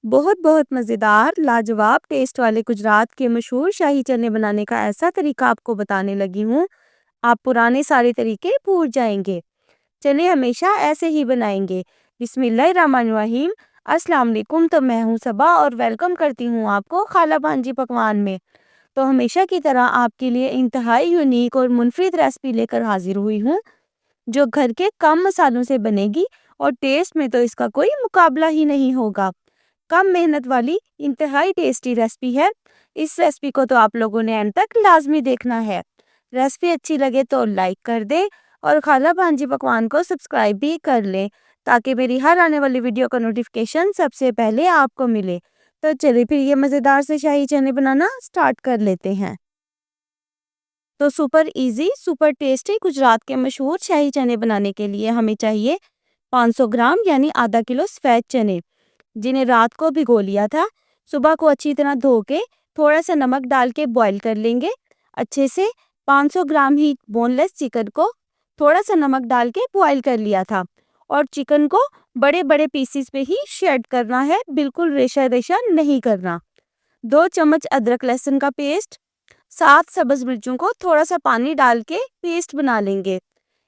बहुत बहुत मज़ेदार, लाजवाब टेस्ट वाले गुजरात के मशहूर शाही चने बनाने का ऐसा तरीका आपको बताने लगी हूँ, आप पुराने सारे तरीके भूल जाएंगे। चने हमेशा ऐसे ही बनाएंगे। बिस्मिल्लाहिर्रहमानिर्रहीम। अस्सलाम वालेकुम। तो मैं हूँ सबा और वेलकम करती हूँ आपको खाला भांजी पकवान में। तो हमेशा की तरह आपके लिए इंतहाई यूनिक और मुनफरिद रेसिपी लेकर हाजिर हुई हूँ, जो घर के कम मसालों से बनेगी और टेस्ट में तो इसका कोई मुकाबला ही नहीं होगा। कम मेहनत वाली इंतहाई टेस्टी रेसिपी है। इस रेसिपी को तो आप लोगों ने एंड तक लाजमी देखना है। रेसिपी अच्छी लगे तो लाइक कर दे और खाला भांजी पकवान को सब्सक्राइब भी कर ले, ताकि मेरी हर आने वाली वीडियो का नोटिफिकेशन सबसे पहले आपको मिले। तो चलिए फिर ये मज़ेदार से शाही चने बनाना स्टार्ट कर लेते हैं। तो super easy super tasty Gujarat के मशहूर शाही चने बनाने के लिए हमें चाहिए 500 ग्राम यानी आधा किलो सफ़ेद चने, जिन्हें रात को भिगो लिया था। सुबह को अच्छी तरह धो के थोड़ा सा नमक डाल के बॉईल कर लेंगे अच्छे से। 500 ग्राम ही बोनलेस चिकन को थोड़ा सा नमक डाल के बॉईल कर लिया था, और चिकन को बड़े बड़े पीसीस पे ही शेड करना है, बिल्कुल रेशा रेशा नहीं करना। 2 चम्मच अदरक लहसुन का पेस्ट, 7 सब्ज मिर्चों को थोड़ा सा पानी डाल के पेस्ट बना लेंगे।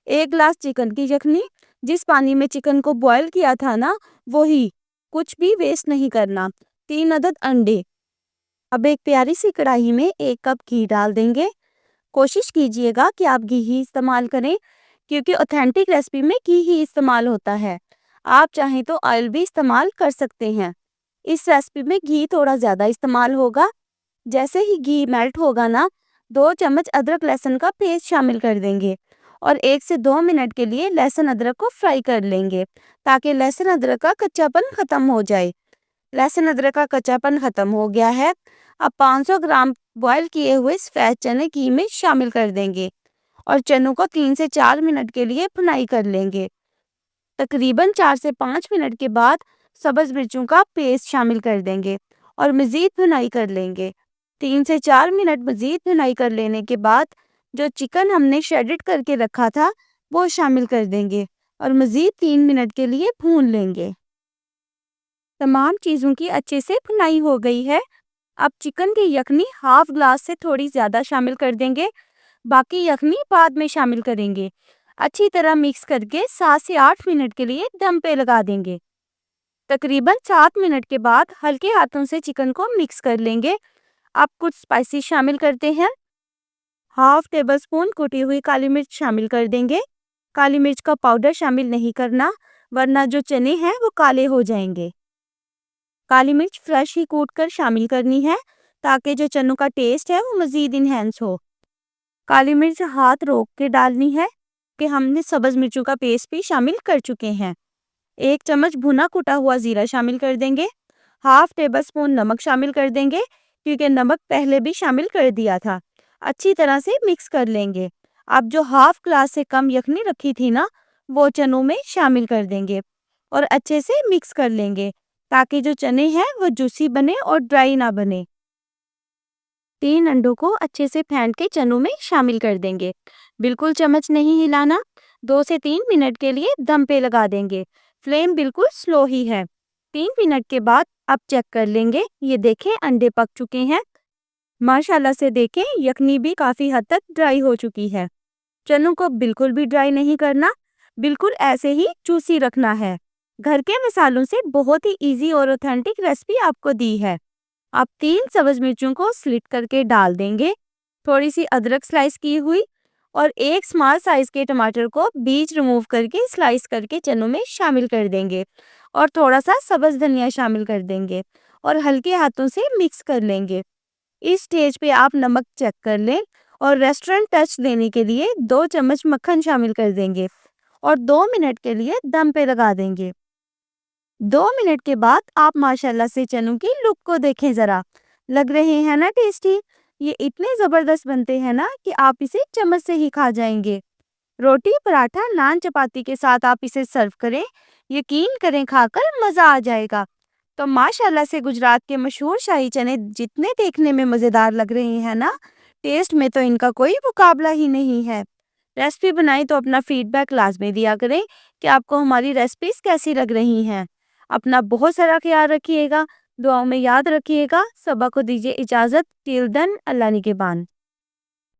1 गिलास चिकन की यखनी, जिस पानी में चिकन को बॉईल किया था ना, वही, कुछ भी वेस्ट नहीं करना। 3 अदद अंडे। अब एक प्यारी सी कढ़ाई में 1 कप घी डाल देंगे। कोशिश कीजिएगा कि आप घी ही इस्तेमाल करें, क्योंकि ऑथेंटिक रेसिपी में घी ही इस्तेमाल होता है। आप चाहें तो ऑयल भी इस्तेमाल कर सकते हैं। इस रेसिपी में घी थोड़ा ज़्यादा इस्तेमाल होगा। जैसे ही घी मेल्ट होगा ना, 2 चम्मच अदरक लहसुन का पेस्ट शामिल कर देंगे और 1 से 2 मिनट के लिए लहसुन अदरक को फ्राई कर लेंगे, ताकि लहसुन अदरक का कच्चापन ख़त्म हो जाए। लहसुन अदरक का कच्चापन ख़त्म हो गया है। अब 500 ग्राम बॉयल किए हुए सफ़ेद चने घी में शामिल कर देंगे और चनों को 3 से 4 मिनट के लिए भुनाई कर लेंगे। तकरीबन 4 से 5 मिनट के बाद सब्ज़ मिर्चों का पेस्ट शामिल कर देंगे और मज़ीद भुनाई कर लेंगे। 3 से 4 मिनट मज़ीद भुनाई कर लेने के बाद जो चिकन हमने श्रेडेड करके रखा था, वो शामिल कर देंगे और मज़ीद 3 मिनट के लिए भून लेंगे। तमाम चीज़ों की अच्छे से भुनाई हो गई है। अब चिकन की यखनी हाफ ग्लास से थोड़ी ज़्यादा शामिल कर देंगे, बाकी यखनी बाद में शामिल करेंगे। अच्छी तरह मिक्स करके 7 से 8 मिनट के लिए दम पे लगा देंगे। तकरीबन 7 मिनट के बाद हल्के हाथों से चिकन को मिक्स कर लेंगे। अब कुछ स्पाइसेस शामिल करते हैं। हाफ टेबल स्पून कुटी हुई काली मिर्च शामिल कर देंगे। काली मिर्च का पाउडर शामिल नहीं करना, वरना जो चने हैं वो काले हो जाएंगे। काली मिर्च फ्रेश ही कूट कर शामिल करनी है, ताकि जो चनों का टेस्ट है वो मज़ीद इन्हेंस हो। काली मिर्च हाथ रोक के डालनी है, कि हमने सब्ज़ मिर्चों का पेस्ट भी शामिल कर चुके हैं। 1 चम्मच भुना कुटा हुआ ज़ीरा शामिल कर देंगे। हाफ टेबल स्पून नमक शामिल कर देंगे, क्योंकि नमक पहले भी शामिल कर दिया था। अच्छी तरह से मिक्स कर लेंगे। अब जो हाफ ग्लास से कम यखनी रखी थी ना, वो चनों में शामिल कर देंगे और अच्छे से मिक्स कर लेंगे, ताकि जो चने हैं वो जूसी बने और ड्राई ना बने। 3 अंडों को अच्छे से फेंट के चनों में शामिल कर देंगे। बिल्कुल चम्मच नहीं हिलाना। 2 से 3 मिनट के लिए दम पे लगा देंगे। फ्लेम बिल्कुल स्लो ही है। 3 मिनट के बाद अब चेक कर लेंगे। ये देखें, अंडे पक चुके हैं। माशाल्लाह से देखें, यखनी भी काफ़ी हद तक ड्राई हो चुकी है। चनों को बिल्कुल भी ड्राई नहीं करना, बिल्कुल ऐसे ही जूसी रखना है। घर के मसालों से बहुत ही इजी और ऑथेंटिक रेसिपी आपको दी है। आप 3 सब्ज़ मिर्चों को स्लिट करके डाल देंगे, थोड़ी सी अदरक स्लाइस की हुई और 1 स्मॉल साइज के टमाटर को बीज रिमूव करके स्लाइस करके चनों में शामिल कर देंगे और थोड़ा सा सब्ज़ धनिया शामिल कर देंगे और हल्के हाथों से मिक्स कर लेंगे। इस स्टेज पे आप नमक चेक कर लें और रेस्टोरेंट टच देने के लिए 2 चम्मच मक्खन शामिल कर देंगे और 2 मिनट के लिए दम पे लगा देंगे। 2 मिनट के बाद आप माशाल्लाह से चनों की लुक को देखें ज़रा। लग रहे हैं ना टेस्टी? ये इतने ज़बरदस्त बनते हैं ना कि आप इसे चम्मच से ही खा जाएंगे। रोटी, पराठा, नान, चपाती के साथ आप इसे सर्व करें। यकीन करें, खाकर मज़ा आ जाएगा। तो माशाल्लाह से गुजरात के मशहूर शाही चने जितने देखने में मज़ेदार लग रहे हैं ना, टेस्ट में तो इनका कोई मुकाबला ही नहीं है। रेसिपी बनाई तो अपना फीडबैक लाजमी दिया करें कि आपको हमारी रेसिपीज़ कैसी लग रही हैं। अपना बहुत सारा ख्याल रखिएगा। दुआओं में याद रखिएगा। सबा को दीजिए इजाज़त। टिल देन, अल्लाह निगहबान।